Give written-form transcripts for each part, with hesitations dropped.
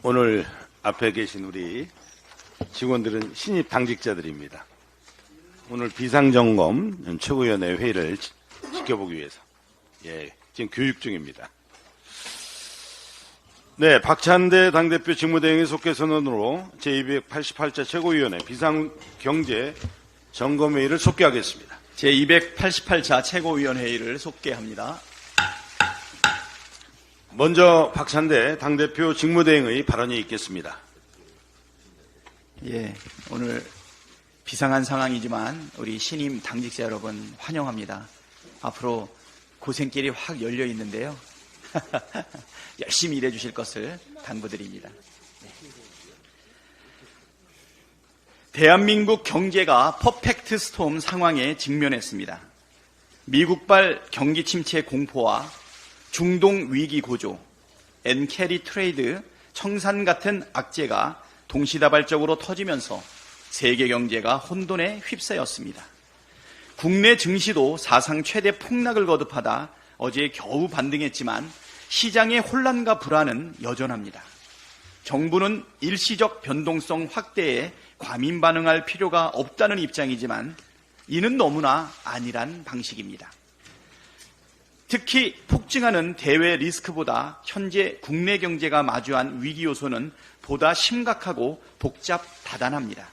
오늘 앞에 계신 우리 직원들은 신입 당직자들입니다. 오늘 비상점검 최고위원회 회의를 지켜보기 위해서 지금 교육 중입니다. 네, 박찬대 당대표 직무대행의 속개 선언으로 제288차 최고위원회 비상경제 점검회의를 속개하겠습니다. 제288차 최고위원회의를 속개합니다. 먼저 박찬대 당대표 직무대행의 발언이 있겠습니다. 오늘 비상한 상황이지만 우리 신임 당직자 여러분 환영합니다. 앞으로 고생길이 확 열려 있는데요. 열심히 일해 주실 것을 당부드립니다. 대한민국 경제가 퍼펙트 스톰 상황에 직면했습니다. 미국발 경기 침체 공포와 중동 위기 고조, 엔캐리 트레이드, 청산 같은 악재가 동시다발적으로 터지면서 세계 경제가 혼돈에 휩싸였습니다. 국내 증시도 사상 최대 폭락을 거듭하다 어제 겨우 반등했지만 시장의 혼란과 불안은 여전합니다. 정부는 일시적 변동성 확대에 과민 반응할 필요가 없다는 입장이지만 이는 너무나 안일한 방식입니다. 특히 폭증하는 대외 리스크보다 현재 국내 경제가 마주한 위기 요소는 보다 심각하고 복잡 다단합니다.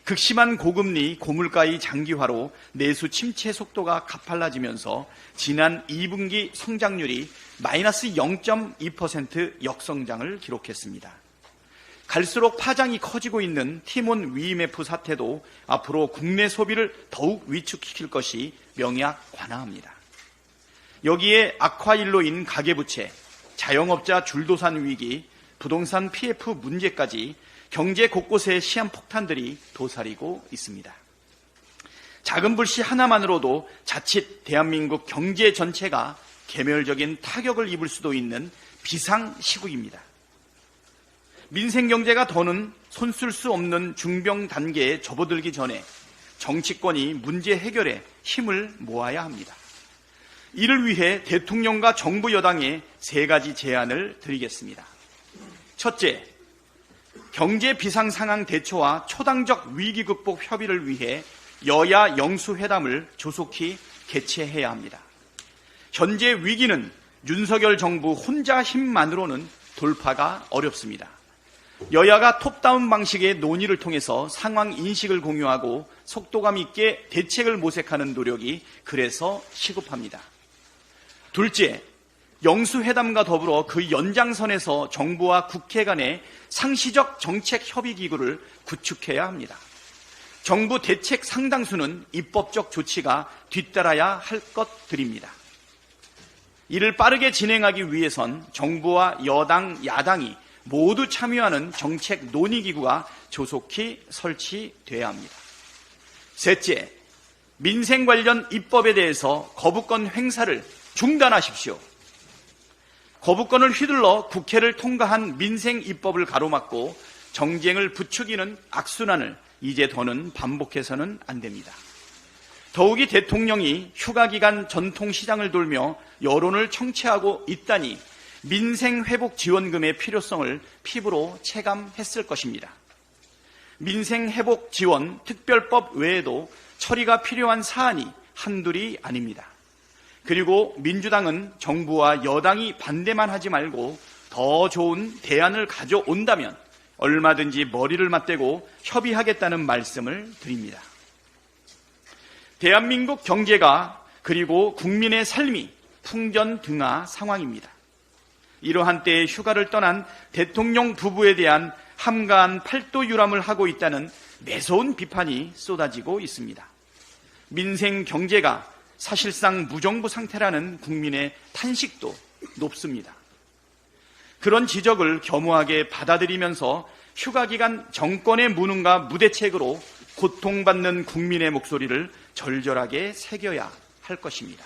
극심한 고금리, 고물가의 장기화로 내수 침체 속도가 가팔라지면서 지난 2분기 성장률이 마이너스 0.2% 역성장을 기록했습니다. 갈수록 파장이 커지고 있는 티몬 위메프 사태도 앞으로 국내 소비를 더욱 위축시킬 것이 명약관화합니다. 여기에 악화일로인 가계부채, 자영업자 줄도산 위기, 부동산 PF 문제까지 경제 곳곳에 시한폭탄들이 도사리고 있습니다. 작은 불씨 하나만으로도 자칫 대한민국 경제 전체가 개멸적인 타격을 입을 수도 있는 비상시국입니다. 민생경제가 더는 손쓸 수 없는 중병 단계에 접어들기 전에 정치권이 문제 해결에 힘을 모아야 합니다. 이를 위해 대통령과 정부 여당에 3가지 제안을 드리겠습니다. 첫째, 경제 비상 상황 대처와 초당적 위기 극복 협의를 위해 여야 영수회담을 조속히 개최해야 합니다. 현재 위기는 윤석열 정부 혼자 힘만으로는 돌파가 어렵습니다. 여야가 톱다운 방식의 논의를 통해서 상황 인식을 공유하고 속도감 있게 대책을 모색하는 노력이 그래서 시급합니다. 둘째, 영수회담과 더불어 그 연장선에서 정부와 국회 간의 상시적 정책 협의 기구를 구축해야 합니다. 정부 대책 상당수는 입법적 조치가 뒤따라야 할 것들입니다. 이를 빠르게 진행하기 위해선 정부와 여당, 야당이 모두 참여하는 정책 논의기구가 조속히 설치돼야 합니다. 셋째, 민생 관련 입법에 대해서 거부권 행사를 중단하십시오. 거부권을 휘둘러 국회를 통과한 민생 입법을 가로막고 정쟁을 부추기는 악순환을 이제 더는 반복해서는 안 됩니다. 더욱이 대통령이 휴가기간 전통시장을 돌며 여론을 청취하고 있다니 민생회복지원금의 필요성을 피부로 체감했을 것입니다. 민생회복지원 특별법 외에도 처리가 필요한 사안이 한둘이 아닙니다. 그리고 민주당은 정부와 여당이 반대만 하지 말고 더 좋은 대안을 가져온다면 얼마든지 머리를 맞대고 협의하겠다는 말씀을 드립니다. 대한민국 경제가 그리고 국민의 삶이 풍전등화 상황입니다. 이러한 때에 휴가를 떠난 대통령 부부에 대한 함가한 팔도 유람을 하고 있다는 매서운 비판이 쏟아지고 있습니다. 민생 경제가 사실상 무정부 상태라는 국민의 탄식도 높습니다. 그런 지적을 겸허하게 받아들이면서 휴가기간 정권의 무능과 무대책으로 고통받는 국민의 목소리를 절절하게 새겨야 할 것입니다.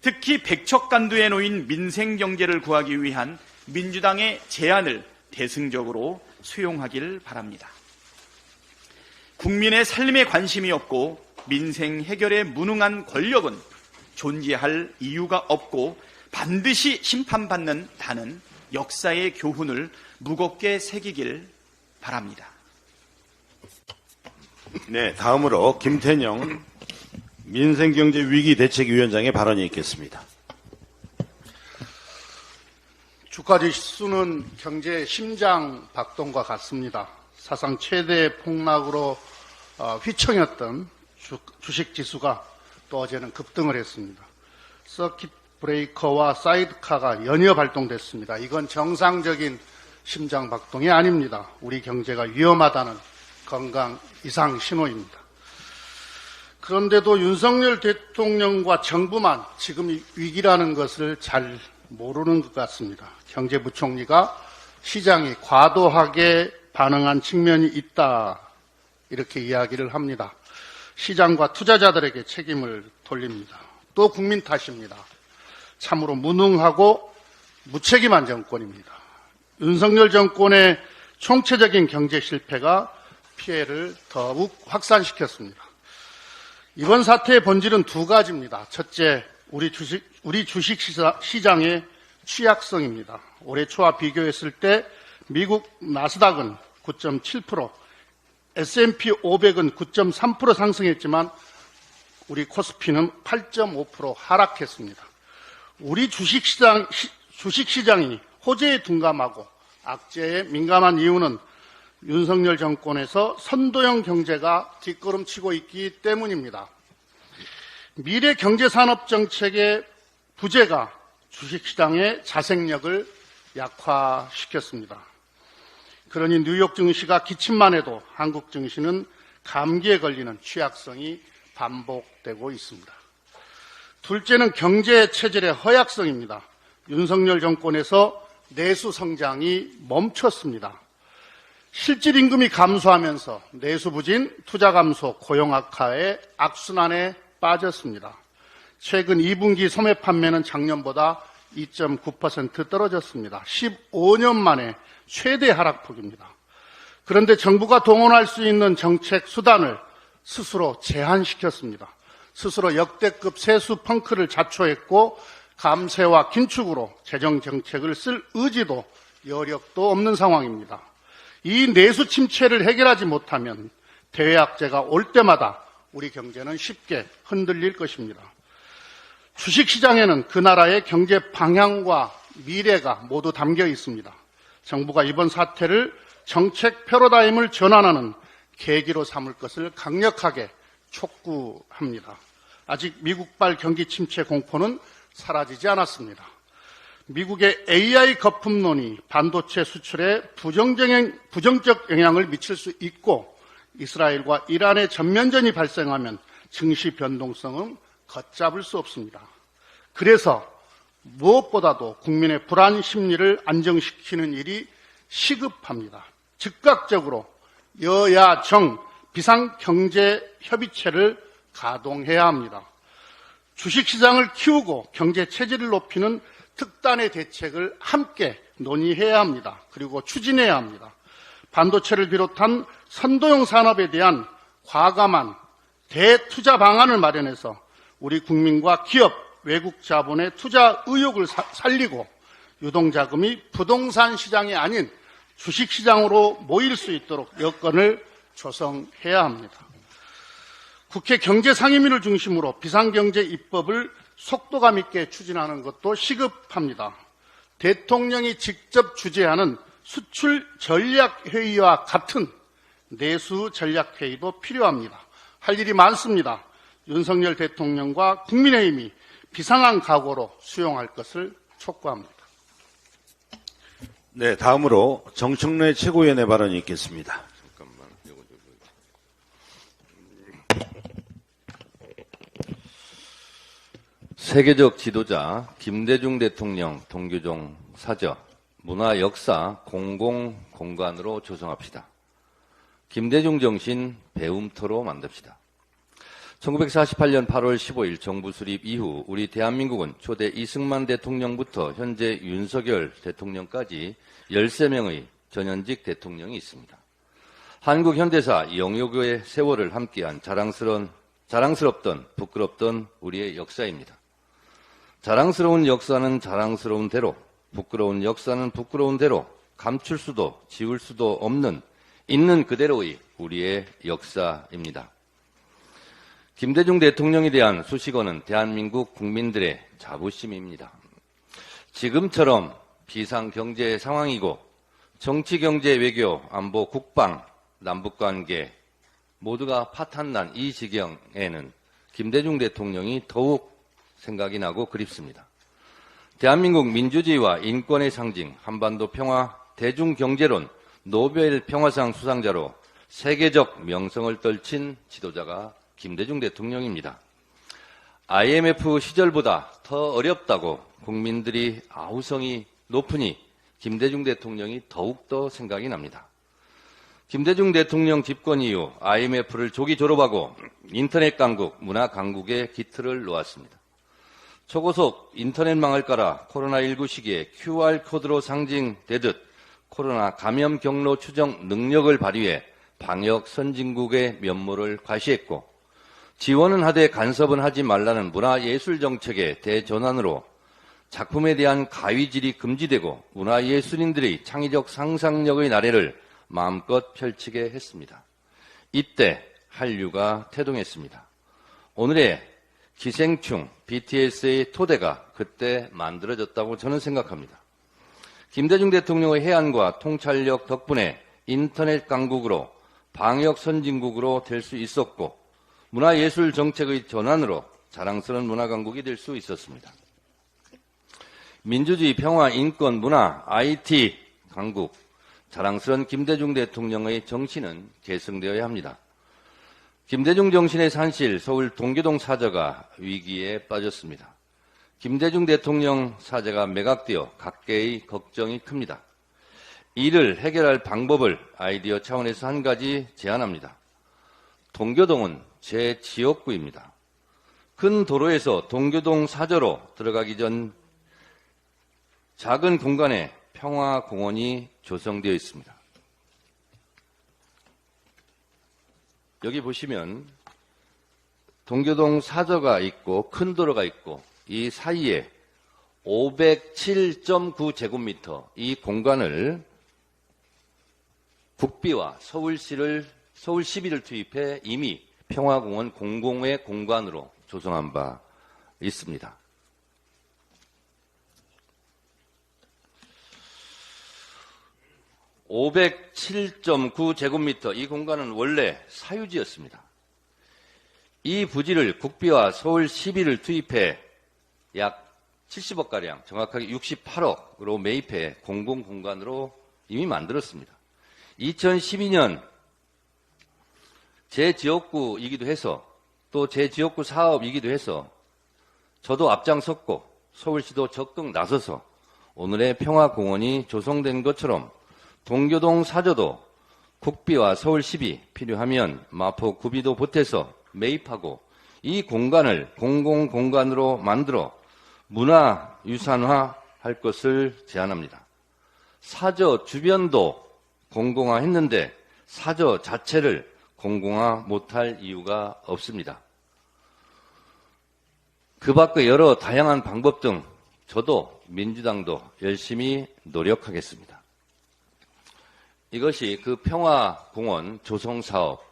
특히 백척간두에 놓인 민생경제를 구하기 위한 민주당의 제안을 대승적으로 수용하길 바랍니다. 국민의 삶에 관심이 없고 민생 해결에 무능한 권력은 존재할 이유가 없고 반드시 심판받는 다는 역사의 교훈을 무겁게 새기길 바랍니다. 네, 다음으로 김태년 민생경제위기대책위원장의 발언이 있겠습니다. 주가지수는 경제의 심장 박동과 같습니다. 사상 최대 폭락으로 휘청였던 주식지수가 또 어제는 급등을 했습니다. 서킷 브레이커와 사이드카가 연이어 발동됐습니다. 이건 정상적인 심장 박동이 아닙니다. 우리 경제가 위험하다는 건강 이상 신호입니다. 그런데도 윤석열 대통령과 정부만 지금 위기라는 것을 잘 모르는 것 같습니다. 경제부총리가 시장이 과도하게 반응한 측면이 있다, 이렇게 이야기를 합니다. 시장과 투자자들에게 책임을 돌립니다. 또 국민 탓입니다. 참으로 무능하고 무책임한 정권입니다. 윤석열 정권의 총체적인 경제 실패가 피해를 더욱 확산시켰습니다. 이번 사태의 본질은 두 가지입니다. 첫째, 우리 주식 시장의 취약성입니다. 올해 초와 비교했을 때 미국 나스닥은 9.7%, S&P 500은 9.3% 상승했지만 우리 코스피는 8.5% 하락했습니다. 우리 주식시장이 호재에 둔감하고 악재에 민감한 이유는 윤석열 정권에서 선도형 경제가 뒷걸음치고 있기 때문입니다. 미래 경제산업 정책의 부재가 주식시장의 자생력을 약화시켰습니다. 그러니 뉴욕 증시가 기침만 해도 한국 증시는 감기에 걸리는 취약성이 반복되고 있습니다. 둘째는 경제 체질의 허약성입니다. 윤석열 정권에서 내수 성장이 멈췄습니다. 실질 임금이 감소하면서 내수 부진, 투자 감소, 고용 악화의 악순환에 빠졌습니다. 최근 2분기 소매 판매는 작년보다 2.9% 떨어졌습니다. 15년 만에 최대 하락폭입니다. 그런데 정부가 동원할 수 있는 정책 수단을 스스로 제한시켰습니다. 스스로 역대급 세수 펑크를 자초했고 감세와 긴축으로 재정 정책을 쓸 의지도 여력도 없는 상황입니다. 이 내수 침체를 해결하지 못하면 대외악재가 올 때마다 우리 경제는 쉽게 흔들릴 것입니다. 주식시장에는 그 나라의 경제 방향과 미래가 모두 담겨 있습니다. 정부가 이번 사태를 정책 패러다임을 전환하는 계기로 삼을 것을 강력하게 촉구합니다. 아직 미국발 경기 침체 공포는 사라지지 않았습니다. 미국의 AI 거품론이 반도체 수출에 부정적 영향을 미칠 수 있고 이스라엘과 이란의 전면전이 발생하면 증시 변동성은 걷잡을 수 없습니다. 그래서 무엇보다도 국민의 불안 심리를 안정시키는 일이 시급합니다. 즉각적으로 여야 정 비상경제협의체를 가동해야 합니다. 주식시장을 키우고 경제 체질을 높이는 특단의 대책을 함께 논의해야 합니다. 그리고 추진해야 합니다. 반도체를 비롯한 선도형 산업에 대한 과감한 대투자 방안을 마련해서 우리 국민과 기업, 외국 자본의 투자 의욕을 살리고 유동자금이 부동산 시장이 아닌 주식시장으로 모일 수 있도록 여건을 조성해야 합니다. 국회 경제상임위를 중심으로 비상경제 입법을 속도감 있게 추진하는 것도 시급합니다. 대통령이 직접 주재하는 수출 전략회의와 같은 내수 전략회의도 필요합니다. 할 일이 많습니다. 윤석열 대통령과 국민의힘이 비상한 각오로 수용할 것을 촉구합니다. 네, 다음으로 정청래 최고위원의 발언이 있겠습니다. 세계적 지도자 김대중 대통령 동교종 사저 문화 역사 공공공간으로 조성합시다. 김대중 정신 배움터로 만듭시다. 1948년 8월 15일 정부 수립 이후 우리 대한민국은 초대 이승만 대통령부터 현재 윤석열 대통령까지 13명의 전현직 대통령이 있습니다. 한국 현대사 영역의 세월을 함께한 자랑스럽던 부끄럽던 우리의 역사입니다. 자랑스러운 역사는 자랑스러운 대로 부끄러운 역사는 부끄러운 대로 감출 수도 지울 수도 없는 있는 그대로의 우리의 역사입니다. 김대중 대통령에 대한 수식어는 대한민국 국민들의 자부심입니다. 지금처럼 비상경제 상황이고 정치, 경제, 외교, 안보, 국방, 남북관계 모두가 파탄난 이 지경에는 김대중 대통령이 더욱 생각이 나고 그립습니다. 대한민국 민주주의와 인권의 상징, 한반도 평화, 대중경제론, 노벨 평화상 수상자로 세계적 명성을 떨친 지도자가 김대중 대통령입니다. IMF 시절보다 더 어렵다고 국민들이 아우성이 높으니 김대중 대통령이 더욱더 생각이 납니다. 김대중 대통령 집권 이후 IMF를 조기 졸업하고 인터넷 강국, 문화 강국에 기틀을 놓았습니다. 초고속 인터넷망을 깔아 코로나19 시기에 QR코드로 상징되듯 코로나 감염 경로 추정 능력을 발휘해 방역 선진국의 면모를 과시했고 지원은 하되 간섭은 하지 말라는 문화예술 정책의 대전환으로 작품에 대한 가위질이 금지되고 문화예술인들의 창의적 상상력의 나래를 마음껏 펼치게 했습니다. 이때 한류가 태동했습니다. 오늘의 기생충 BTS의 토대가 그때 만들어졌다고 저는 생각합니다. 김대중 대통령의 해안과 통찰력 덕분에 인터넷 강국으로 방역 선진국으로 될 수 있었고 문화예술 정책의 전환으로 자랑스러운 문화강국이 될 수 있었습니다. 민주주의, 평화, 인권, 문화, IT 강국, 자랑스러운 김대중 대통령의 정신은 계승되어야 합니다. 김대중 정신의 산실 서울 동교동 사저가 위기에 빠졌습니다. 김대중 대통령 사저가 매각되어 각계의 걱정이 큽니다. 이를 해결할 방법을 아이디어 차원에서 한 가지 제안합니다. 동교동은 제 지역구입니다. 큰 도로에서 동교동 사저로 들어가기 전 작은 공간에 평화공원이 조성되어 있습니다. 여기 보시면 동교동 사저가 있고 큰 도로가 있고 이 사이에 507.9제곱미터 이 공간을 국비와 서울시비를 투입해 이미 평화공원 공공의 공간으로 조성한 바 있습니다. (507.9제곱미터) 이 공간은 원래 사유지였습니다. 이 부지를 국비와 서울시비를 투입해 약 70억가량, 정확하게 68억으로 매입해 공공공간으로 이미 만들었습니다. 2012년 제 지역구이기도 해서 또 제 지역구 사업이기도 해서 저도 앞장섰고 서울시도 적극 나서서 오늘의 평화공원이 조성된 것처럼 동교동 사저도 국비와 서울시비 필요하면 마포 구비도 보태서 매입하고 이 공간을 공공공간으로 만들어 문화유산화할 것을 제안합니다. 사저 주변도 공공화했는데 사저 자체를 공공화 못할 이유가 없습니다. 그 밖의 여러 다양한 방법 등 저도 민주당도 열심히 노력하겠습니다. 이것이 그 평화공원 조성사업,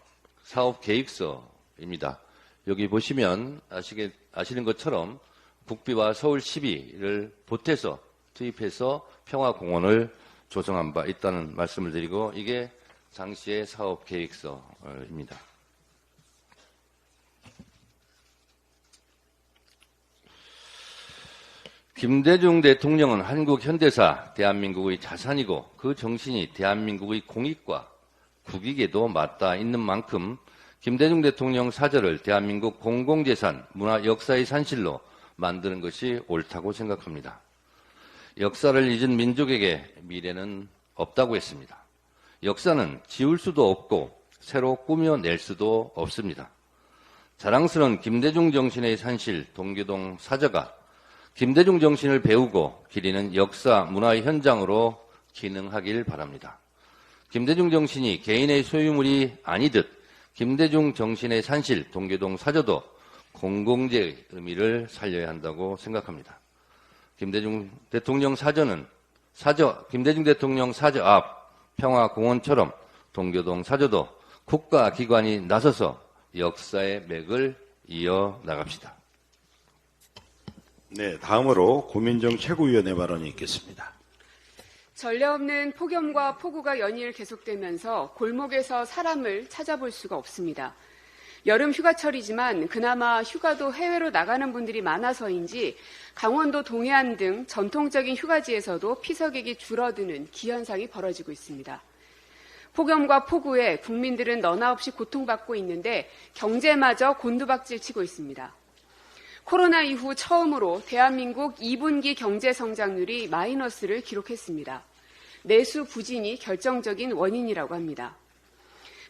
사업계획서입니다. 여기 보시면 아시는 것처럼 국비와 서울시비를 보태서 투입해서 평화공원을 조성한 바 있다는 말씀을 드리고 이게 당시의 사업계획서입니다. 김대중 대통령은 한국 현대사 대한민국의 자산이고 그 정신이 대한민국의 공익과 국익에도 맞닿아 있는 만큼 김대중 대통령 사저를 대한민국 공공재산, 문화 역사의 산실로 만드는 것이 옳다고 생각합니다. 역사를 잊은 민족에게 미래는 없다고 했습니다. 역사는 지울 수도 없고 새로 꾸며낼 수도 없습니다. 자랑스러운 김대중 정신의 산실 동교동 사저가 김대중 정신을 배우고 기리는 역사, 문화의 현장으로 기능하길 바랍니다. 김대중 정신이 개인의 소유물이 아니듯 김대중 정신의 산실, 동교동 사저도 공공재의 의미를 살려야 한다고 생각합니다. 김대중 대통령 사저 앞 평화공원처럼 동교동 사저도 국가기관이 나서서 역사의 맥을 이어나갑시다. 네, 다음으로 고민정 최고위원의 발언이 있겠습니다. 전례 없는 폭염과 폭우가 연일 계속되면서 골목에서 사람을 찾아볼 수가 없습니다. 여름 휴가철이지만 그나마 휴가도 해외로 나가는 분들이 많아서인지 강원도 동해안 등 전통적인 휴가지에서도 피서객이 줄어드는 기현상이 벌어지고 있습니다. 폭염과 폭우에 국민들은 너나 없이 고통받고 있는데 경제마저 곤두박질 치고 있습니다. 코로나 이후 처음으로 대한민국 2분기 경제 성장률이 마이너스를 기록했습니다. 내수 부진이 결정적인 원인이라고 합니다.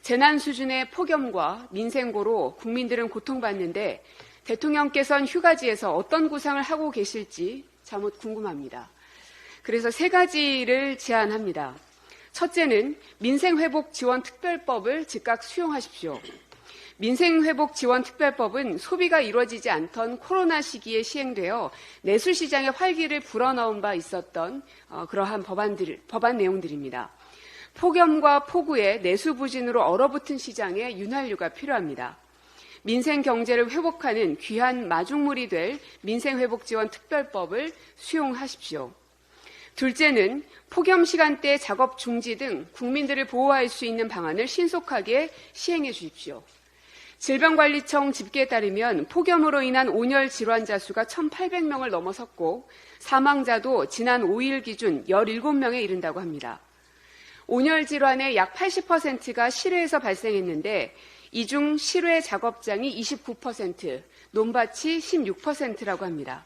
재난 수준의 폭염과 민생고로 국민들은 고통받는데 대통령께서는 휴가지에서 어떤 구상을 하고 계실지 자못 궁금합니다. 그래서 3가지를 제안합니다. 첫째는 민생회복지원특별법을 즉각 수용하십시오. 민생회복지원특별법은 소비가 이루어지지 않던 코로나 시기에 시행되어 내수시장에 활기를 불어넣은 바 있었던 그러한 법안 내용들입니다. 폭염과 폭우에 내수 부진으로 얼어붙은 시장에 윤활유가 필요합니다. 민생 경제를 회복하는 귀한 마중물이 될 민생회복지원특별법을 수용하십시오. 둘째는 폭염 시간대 작업 중지 등 국민들을 보호할 수 있는 방안을 신속하게 시행해 주십시오. 질병관리청 집계에 따르면 폭염으로 인한 온열 질환자 수가 1,800명을 넘어섰고 사망자도 지난 5일 기준 17명에 이른다고 합니다. 온열 질환의 약 80%가 실외에서 발생했는데 이 중 실외 작업장이 29%, 논밭이 16%라고 합니다.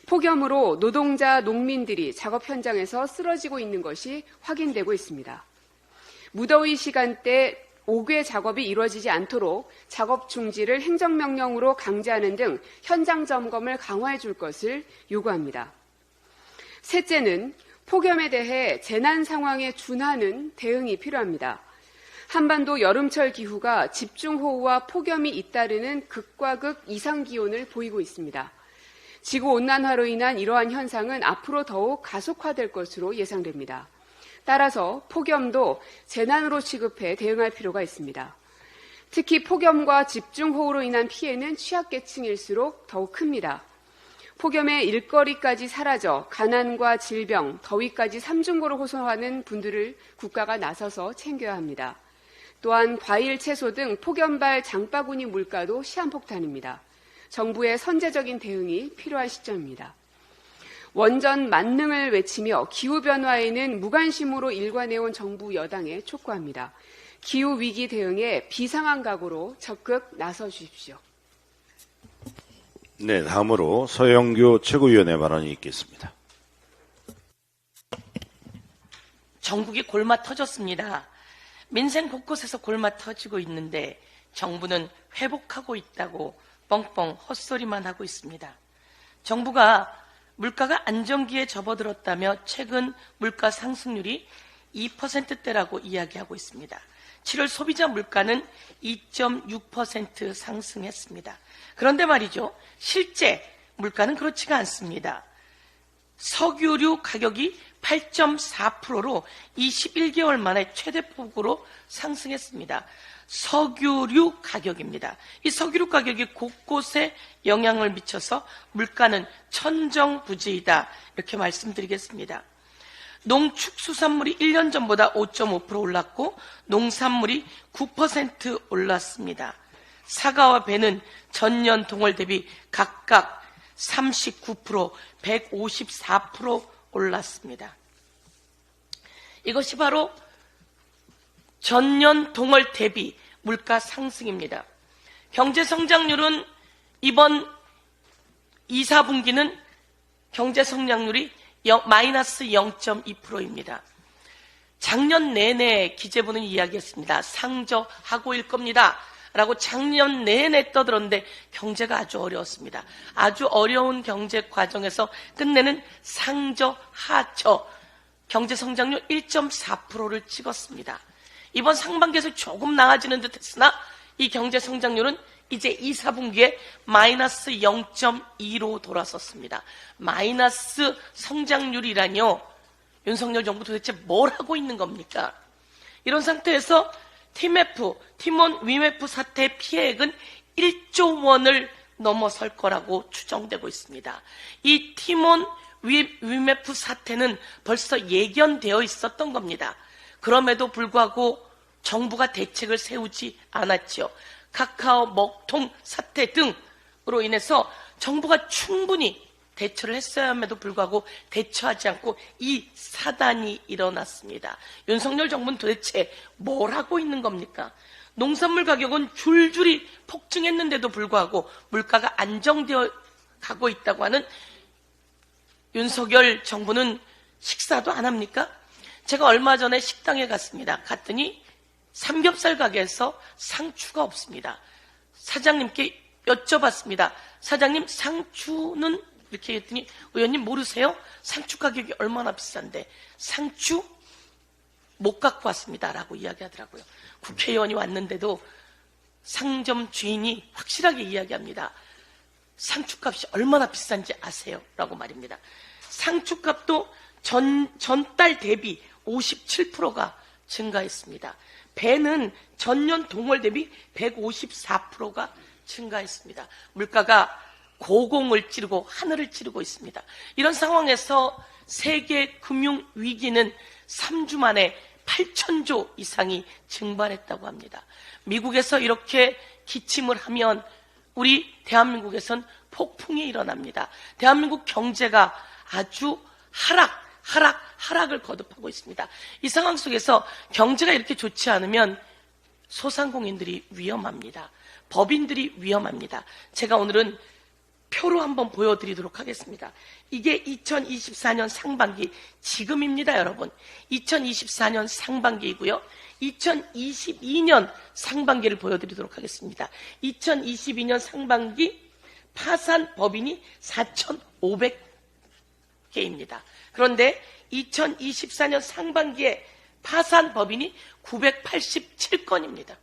폭염으로 노동자, 농민들이 작업 현장에서 쓰러지고 있는 것이 확인되고 있습니다. 무더위 시간대 옥외 작업이 이루어지지 않도록 작업 중지를 행정명령으로 강제하는 등 현장 점검을 강화해 줄 것을 요구합니다. 셋째는 폭염에 대해 재난 상황에 준하는 대응이 필요합니다. 한반도 여름철 기후가 집중호우와 폭염이 잇따르는 극과 극 이상기온을 보이고 있습니다. 지구온난화로 인한 이러한 현상은 앞으로 더욱 가속화될 것으로 예상됩니다. 따라서 폭염도 재난으로 취급해 대응할 필요가 있습니다. 특히 폭염과 집중호우로 인한 피해는 취약계층일수록 더욱 큽니다. 폭염에 일거리까지 사라져 가난과 질병, 더위까지 삼중고로 호소하는 분들을 국가가 나서서 챙겨야 합니다. 또한 과일, 채소 등 폭염발 장바구니 물가도 시한폭탄입니다. 정부의 선제적인 대응이 필요한 시점입니다. 원전 만능을 외치며 기후변화에는 무관심으로 일관해온 정부 여당에 촉구합니다. 기후위기 대응에 비상한 각오로 적극 나서 주십시오. 네, 다음으로 서영교 최고위원의 발언이 있겠습니다. 전국이 골마 터졌습니다. 민생 곳곳에서 골마 터지고 있는데 정부는 회복하고 있다고 뻥뻥 헛소리만 하고 있습니다. 정부가 물가가 안정기에 접어들었다며 최근 물가 상승률이 2%대라고 이야기하고 있습니다. 7월 소비자 물가는 2.6% 상승했습니다. 그런데 말이죠. 실제 물가는 그렇지가 않습니다. 석유류 가격이 8.4%로 21개월 만에 최대폭으로 상승했습니다. 석유류 가격입니다. 이 석유류 가격이 곳곳에 영향을 미쳐서 물가는 천정부지이다. 이렇게 말씀드리겠습니다. 농축수산물이 1년 전보다 5.5% 올랐고 농산물이 9% 올랐습니다. 사과와 배는 전년 동월 대비 각각 39%, 154% 올랐습니다. 이것이 바로 전년 동월 대비 물가 상승입니다. 경제 성장률은 이번 2, 4분기는 경제 성장률이 마이너스 0.2%입니다. 작년 내내 기재부는 이야기했습니다. 상저하고일 겁니다. 라고 작년 내내 떠들었는데 경제가 아주 어려웠습니다. 아주 어려운 경제 과정에서 끝내는 상저하저 경제 성장률 1.4%를 찍었습니다. 이번 상반기에서 조금 나아지는 듯 했으나 이 경제 성장률은 이제 2, 4분기에 마이너스 0.2로 돌아섰습니다. 마이너스 성장률이라뇨. 윤석열 정부 도대체 뭘 하고 있는 겁니까? 이런 상태에서 티몬 위메프 사태의 피해액은 1조 원을 넘어설 거라고 추정되고 있습니다. 이 티몬 위메프 사태는 벌써 예견되어 있었던 겁니다. 그럼에도 불구하고 정부가 대책을 세우지 않았죠. 카카오 먹통 사태 등으로 인해서 정부가 충분히 대처를 했어야 함에도 불구하고 대처하지 않고 이 사단이 일어났습니다. 윤석열 정부는 도대체 뭘 하고 있는 겁니까? 농산물 가격은 줄줄이 폭증했는데도 불구하고 물가가 안정되어 가고 있다고 하는 윤석열 정부는 식사도 안 합니까? 제가 얼마 전에 식당에 갔습니다. 갔더니 삼겹살 가게에서 상추가 없습니다. 사장님께 여쭤봤습니다. 사장님, 상추는? 이렇게 했더니 의원님 모르세요? 상추 가격이 얼마나 비싼데. 상추 못 갖고 왔습니다 라고 이야기하더라고요. 국회의원이 왔는데도 상점 주인이 확실하게 이야기합니다. 상추값이 얼마나 비싼지 아세요? 라고 말입니다. 상추값도 전달 대비 57%가 증가했습니다. 배는 전년 동월 대비 154%가 증가했습니다. 물가가 고공을 찌르고 하늘을 찌르고 있습니다. 이런 상황에서 세계 금융 위기는 3주 만에 8천조 이상이 증발했다고 합니다. 미국에서 이렇게 기침을 하면 우리 대한민국에선 폭풍이 일어납니다. 대한민국 경제가 아주 하락을 거듭하고 있습니다. 이 상황 속에서 경제가 이렇게 좋지 않으면 소상공인들이 위험합니다. 법인들이 위험합니다. 제가 오늘은 표로 한번 보여드리도록 하겠습니다. 이게 2024년 상반기, 지금입니다, 여러분. 2024년 상반기이고요. 2022년 상반기를 보여드리도록 하겠습니다. 2022년 상반기 파산 법인이 4,500개입니다. 그런데 2024년 상반기에 파산 법인이 987건입니다.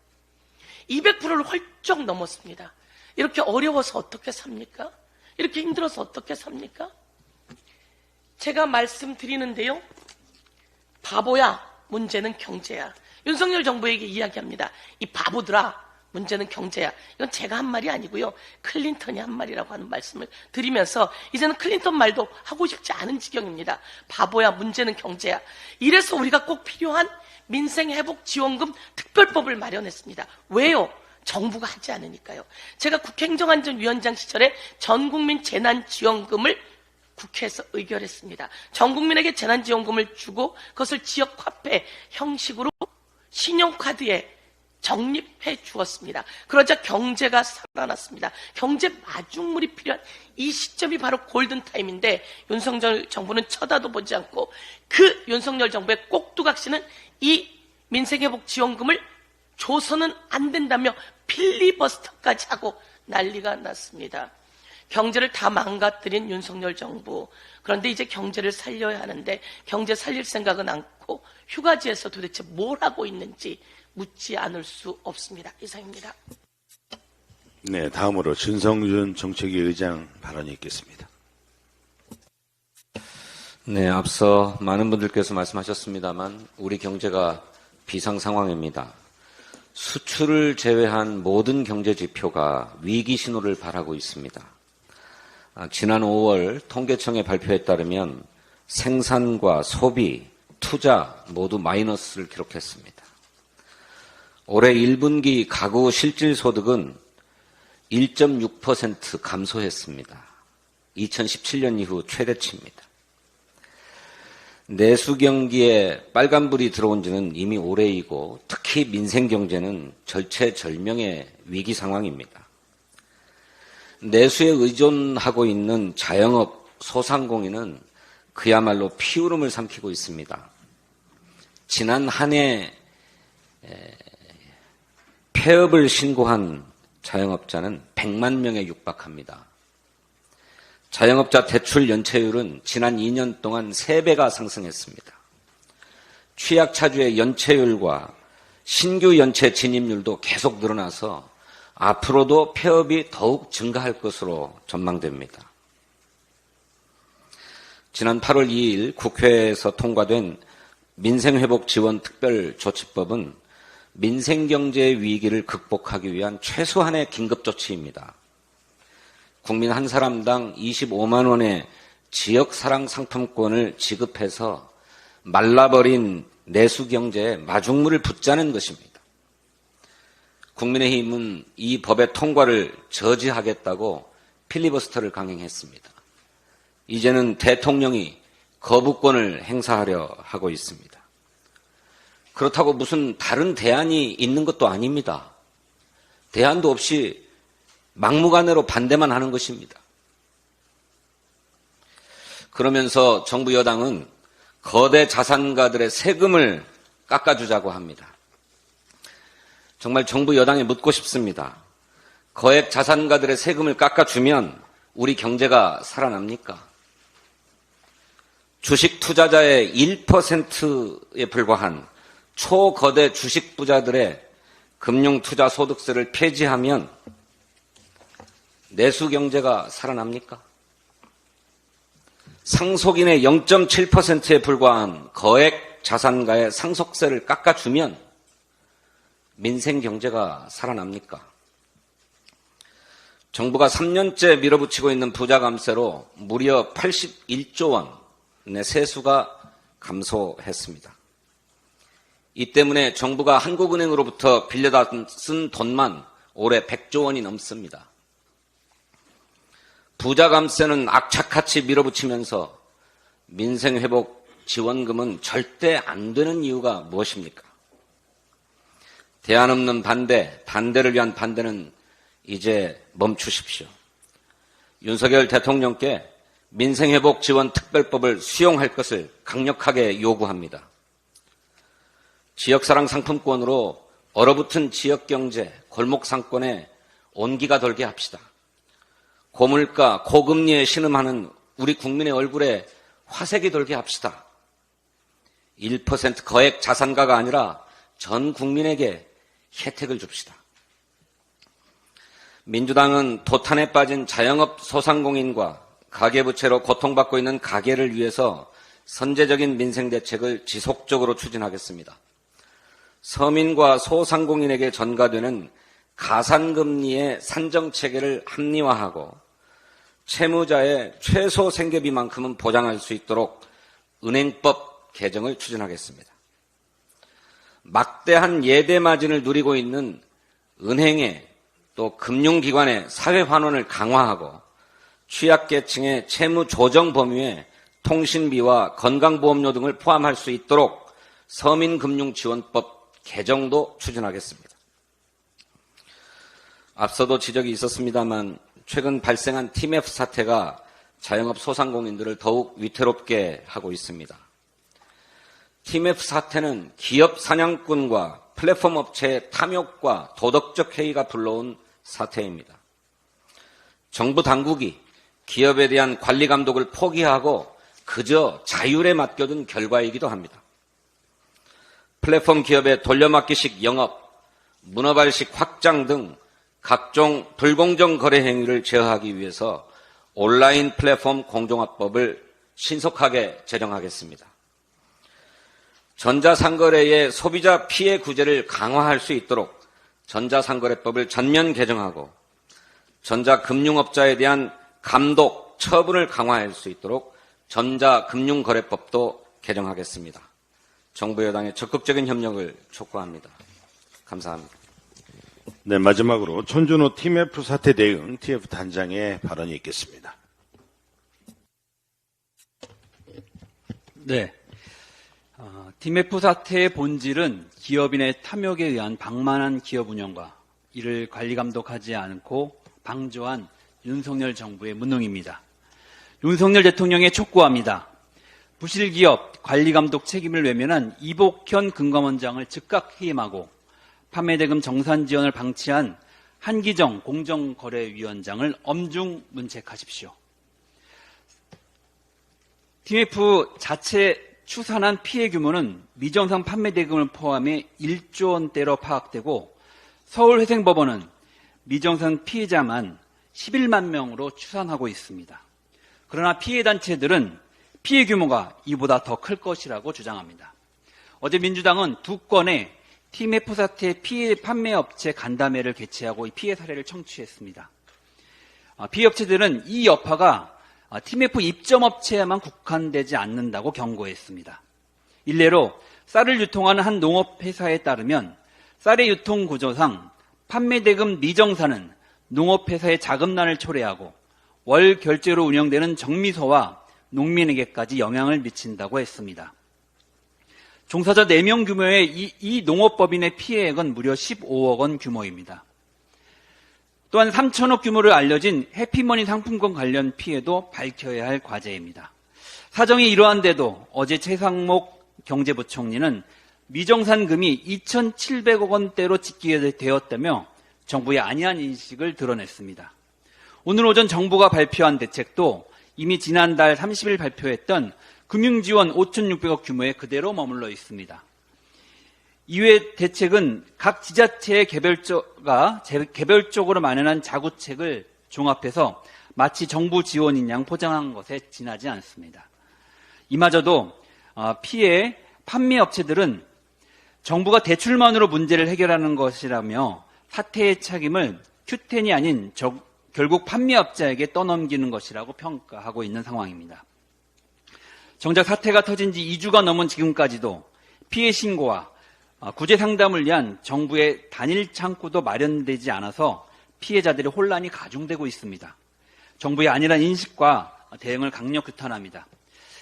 200%를 훌쩍 넘었습니다. 이렇게 어려워서 어떻게 삽니까? 이렇게 힘들어서 어떻게 삽니까? 제가 말씀드리는데요. 바보야, 문제는 경제야. 윤석열 정부에게 이야기합니다. 이 바보들아, 문제는 경제야. 이건 제가 한 말이 아니고요. 클린턴이 한 말이라고 하는 말씀을 드리면서 이제는 클린턴 말도 하고 싶지 않은 지경입니다. 바보야, 문제는 경제야. 이래서 우리가 꼭 필요한 민생회복지원금 특별법을 마련했습니다. 왜요? 정부가 하지 않으니까요. 제가 국회행정안전위원장 시절에 전국민 재난지원금을 국회에서 의결했습니다. 전국민에게 재난지원금을 주고 그것을 지역화폐 형식으로 신용카드에 적립해 주었습니다. 그러자 경제가 살아났습니다. 경제 마중물이 필요한 이 시점이 바로 골든타임인데 윤석열 정부는 쳐다도 보지 않고 그 윤석열 정부의 꼭두각시는 이 민생회복지원금을 줘서는 안 된다며 필리버스터까지 하고 난리가 났습니다. 경제를 다 망가뜨린 윤석열 정부. 그런데 이제 경제를 살려야 하는데 경제 살릴 생각은 않고 휴가지에서 도대체 뭘 하고 있는지 묻지 않을 수 없습니다. 이상입니다. 네, 다음으로 진성준 정책위 의장 발언이 있겠습니다. 네, 앞서 많은 분들께서 말씀하셨습니다만 우리 경제가 비상 상황입니다. 수출을 제외한 모든 경제 지표가 위기 신호를 발하고 있습니다. 지난 5월 통계청의 발표에 따르면 생산과 소비, 투자 모두 마이너스를 기록했습니다. 올해 1분기 가구 실질소득은 1.6% 감소했습니다. 2017년 이후 최대치입니다. 내수 경기에 빨간불이 들어온 지는 이미 오래이고 특히 민생 경제는 절체절명의 위기 상황입니다. 내수에 의존하고 있는 자영업, 소상공인은 그야말로 피울음을 삼키고 있습니다. 지난 한 해 폐업을 신고한 자영업자는 100만 명에 육박합니다. 자영업자 대출 연체율은 지난 2년 동안 3배가 상승했습니다. 취약차주의 연체율과 신규 연체 진입률도 계속 늘어나서 앞으로도 폐업이 더욱 증가할 것으로 전망됩니다. 지난 8월 2일 국회에서 통과된 민생회복지원특별조치법은 민생경제의 위기를 극복하기 위한 최소한의 긴급조치입니다. 국민 한 사람당 25만 원의 지역사랑상품권을 지급해서 말라버린 내수경제에 마중물을 붓자는 것입니다. 국민의힘은 이 법의 통과를 저지하겠다고 필리버스터를 강행했습니다. 이제는 대통령이 거부권을 행사하려 하고 있습니다. 그렇다고 무슨 다른 대안이 있는 것도 아닙니다. 대안도 없이 막무가내로 반대만 하는 것입니다. 그러면서 정부 여당은 거대 자산가들의 세금을 깎아주자고 합니다. 정말 정부 여당에 묻고 싶습니다. 거액 자산가들의 세금을 깎아주면 우리 경제가 살아납니까? 주식 투자자의 1%에 불과한 초거대 주식 부자들의 금융투자 소득세를 폐지하면 내수 경제가 살아납니까? 상속인의 0.7%에 불과한 거액 자산가의 상속세를 깎아주면 민생 경제가 살아납니까? 정부가 3년째 밀어붙이고 있는 부자 감세로 무려 81조 원의 세수가 감소했습니다. 이 때문에 정부가 한국은행으로부터 빌려다 쓴 돈만 올해 100조 원이 넘습니다. 부자 감세는 악착같이 밀어붙이면서 민생회복 지원금은 절대 안 되는 이유가 무엇입니까? 대안 없는 반대, 반대를 위한 반대는 이제 멈추십시오. 윤석열 대통령께 민생회복 지원 특별법을 수용할 것을 강력하게 요구합니다. 지역사랑 상품권으로 얼어붙은 지역경제, 골목상권에 온기가 돌게 합시다. 고물가, 고금리에 신음하는 우리 국민의 얼굴에 화색이 돌게 합시다. 1% 거액 자산가가 아니라 전 국민에게 혜택을 줍시다. 민주당은 도탄에 빠진 자영업 소상공인과 가계부채로 고통받고 있는 가계를 위해서 선제적인 민생대책을 지속적으로 추진하겠습니다. 서민과 소상공인에게 전가되는 가산금리의 산정체계를 합리화하고 채무자의 최소 생계비만큼은 보장할 수 있도록 은행법 개정을 추진하겠습니다. 막대한 예대 마진을 누리고 있는 은행의 또 금융기관의 사회환원을 강화하고 취약계층의 채무 조정 범위에 통신비와 건강보험료 등을 포함할 수 있도록 서민금융지원법 개정도 추진하겠습니다. 앞서도 지적이 있었습니다만 최근 발생한 TMF 사태가 자영업 소상공인들을 더욱 위태롭게 하고 있습니다. TMF 사태는 기업 사냥꾼과 플랫폼 업체의 탐욕과 도덕적 해이가 불러온 사태입니다. 정부 당국이 기업에 대한 관리 감독을 포기하고 그저 자율에 맡겨둔 결과이기도 합니다. 플랫폼 기업의 돌려막기식 영업, 문어발식 확장 등 각종 불공정 거래 행위를 제어하기 위해서 온라인 플랫폼 공정화법을 신속하게 제정하겠습니다. 전자상거래의 소비자 피해 구제를 강화할 수 있도록 전자상거래법을 전면 개정하고 전자금융업자에 대한 감독, 처분을 강화할 수 있도록 전자금융거래법도 개정하겠습니다. 정부 여당의 적극적인 협력을 촉구합니다. 감사합니다. 네, 마지막으로 천준호 TMF 사태 대응 TF 단장의 발언이 있겠습니다. 네. TMF 사태의 본질은 기업인의 탐욕에 의한 방만한 기업 운영과 이를 관리 감독하지 않고 방조한 윤석열 정부의 무능입니다. 윤석열 대통령에 촉구합니다. 부실기업 관리감독 책임을 외면한 이복현 금감원장을 즉각 해임하고 판매대금 정산지원을 방치한 한기정 공정거래위원장을 엄중 문책하십시오. TMF 자체 추산한 피해 규모는 미정상 판매대금을 포함해 1조 원대로 파악되고 서울회생법원은 미정산 피해자만 11만 명으로 추산하고 있습니다. 그러나 피해 단체들은 피해 규모가 이보다 더 클 것이라고 주장합니다. 어제 민주당은 2건의 TMF 사태 피해 판매업체 간담회를 개최하고 이 피해 사례를 청취했습니다. 피해 업체들은 이 여파가 TMF 입점업체에만 국한되지 않는다고 경고했습니다. 일례로 쌀을 유통하는 한 농업회사에 따르면 쌀의 유통 구조상 판매대금 미정산은 농업회사의 자금난을 초래하고 월 결제로 운영되는 정미소와 농민에게까지 영향을 미친다고 했습니다. 종사자 4명 규모의 이 농업법인의 피해액은 무려 15억 원 규모입니다. 또한 3천억 규모로 알려진 해피머니 상품권 관련 피해도 밝혀야 할 과제입니다. 사정이 이러한데도 어제 최상목 경제부총리는 미정산금이 2,700억 원대로 집계되었다며 정부의 안이한 인식을 드러냈습니다. 오늘 오전 정부가 발표한 대책도 이미 지난달 30일 발표했던 금융지원 5,600억 규모에 그대로 머물러 있습니다. 이외 대책은 각 지자체의 개별적으로 마련한 자구책을 종합해서 마치 정부 지원인 양 포장한 것에 지나지 않습니다. 이마저도 피해 판매 업체들은 정부가 대출만으로 문제를 해결하는 것이라며 사태의 책임을 Q10이 아닌 결국 판매업자에게 떠넘기는 것이라고 평가하고 있는 상황입니다. 정작 사태가 터진 지 2주가 넘은 지금까지도 피해 신고와 구제 상담을 위한 정부의 단일 창구도 마련되지 않아서 피해자들의 혼란이 가중되고 있습니다. 정부의 안일한 인식과 대응을 강력 규탄합니다.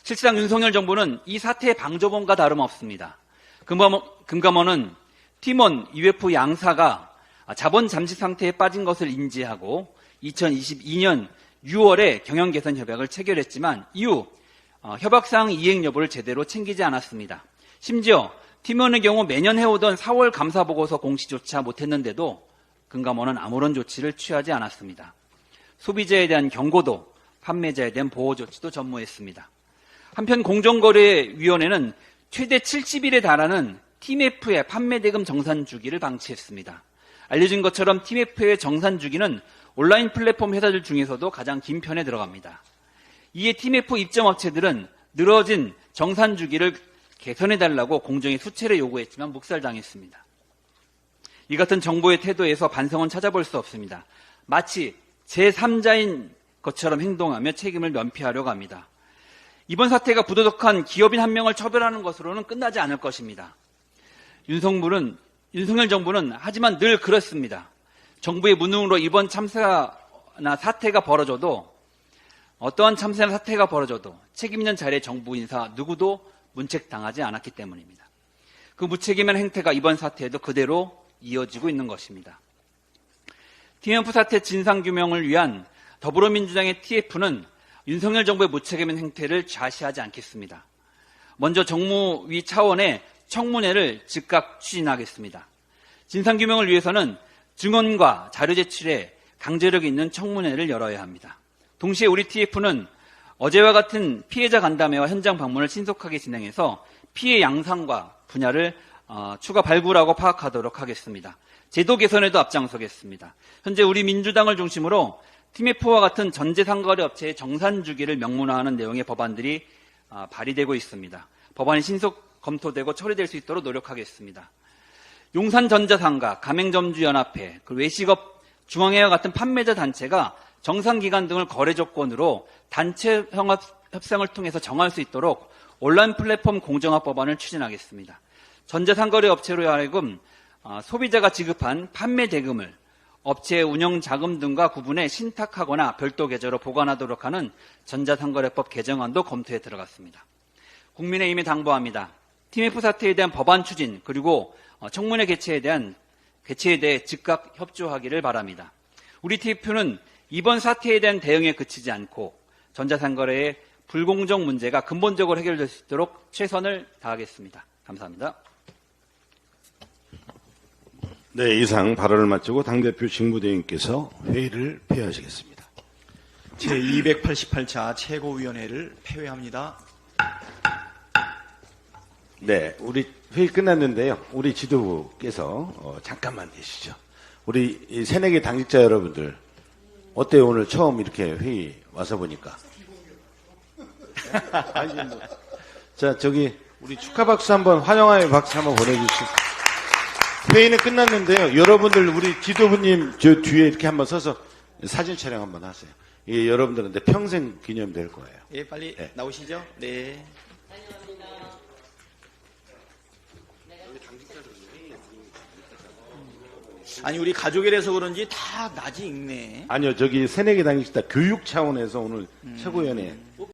실상 윤석열 정부는 이 사태의 방조범과 다름없습니다. 금감원은 팀원 UF 양사가 자본 잠식 상태에 빠진 것을 인지하고 2022년 6월에 경영 개선 협약을 체결했지만 이후 협약사항 이행 여부를 제대로 챙기지 않았습니다. 심지어 팀원의 경우 매년 해오던 4월 감사보고서 공시조차 못했는데도 금감원은 아무런 조치를 취하지 않았습니다. 소비자에 대한 경고도 판매자에 대한 보호 조치도 전무했습니다. 한편 공정거래위원회는 최대 70일에 달하는 TMF의 판매대금 정산 주기를 방치했습니다. 알려진 것처럼 TMF의 정산 주기는 온라인 플랫폼 회사들 중에서도 가장 긴 편에 들어갑니다. 이에 TMF 입점업체들은 늘어진 정산 주기를 개선해달라고 공정에 수차례 요구했지만 묵살당했습니다. 이 같은 정부의 태도에서 반성은 찾아볼 수 없습니다. 마치 제3자인 것처럼 행동하며 책임을 면피하려고 합니다. 이번 사태가 부도덕한 기업인 한 명을 처벌하는 것으로는 끝나지 않을 것입니다. 윤석열 정부는 하지만 늘 그렇습니다. 정부의 무능으로 이번 참사나 사태가 벌어져도 어떠한 참사나 사태가 벌어져도 책임 있는 자리의 정부 인사 누구도 문책당하지 않았기 때문입니다. 그 무책임한 행태가 이번 사태에도 그대로 이어지고 있는 것입니다. TMF 사태 진상규명을 위한 더불어민주당의 TF는 윤석열 정부의 무책임한 행태를 좌시하지 않겠습니다. 먼저 정무위 차원의 청문회를 즉각 추진하겠습니다. 진상규명을 위해서는 증언과 자료 제출에 강제력 있는 청문회를 열어야 합니다. 동시에 우리 TF는 어제와 같은 피해자 간담회와 현장 방문을 신속하게 진행해서 피해 양상과 분야를 추가 발굴하고 파악하도록 하겠습니다. 제도 개선에도 앞장서겠습니다. 현재 우리 민주당을 중심으로 TMF와 같은 전재상거래 업체의 정산 주기를 명문화하는 내용의 법안들이 발의되고 있습니다. 법안이 신속 검토되고 처리될 수 있도록 노력하겠습니다. 용산전자상가, 가맹점주연합회, 외식업 중앙회와 같은 판매자 단체가 정산기간 등을 거래 조건으로 단체 협상을 통해서 정할 수 있도록 온라인 플랫폼 공정화 법안을 추진하겠습니다. 전자상거래 업체로 하여금 소비자가 지급한 판매 대금을 업체의 운영 자금 등과 구분해 신탁하거나 별도 계좌로 보관하도록 하는 전자상거래법 개정안도 검토에 들어갔습니다. 국민의힘에 당부합니다. TMF 사태에 대한 법안 추진 그리고 청문회 개최에 대해 즉각 협조하기를 바랍니다. 우리 TF는 이번 사태에 대한 대응에 그치지 않고 전자상거래의 불공정 문제가 근본적으로 해결될 수 있도록 최선을 다하겠습니다. 감사합니다. 네, 이상 발언을 마치고 당대표 직무대행께서 회의를 폐하시겠습니다. 제288차 최고위원회를 폐회합니다. 네, 우리 회의 끝났는데요. 우리 지도부께서 잠깐만 계시죠. 우리 이 새내기 당직자 여러분들 어때요? 오늘 처음 이렇게 회의 와서 보니까. 아니, 뭐. 자, 저기 우리 축하 박수 한번, 환영의 박수 한번 보내주시고. 회의는 끝났는데요. 여러분들 우리 지도부님 저 뒤에 이렇게 한번 서서 사진 촬영 한번 하세요. 이게 여러분들한테 평생 기념 될 거예요. 예, 빨리 네. 나오시죠. 네. 아니, 우리 가족이라서 그런지 다 낮이 익네. 아니요, 저기 새내기 당직자 교육 차원에서 오늘 최고위원회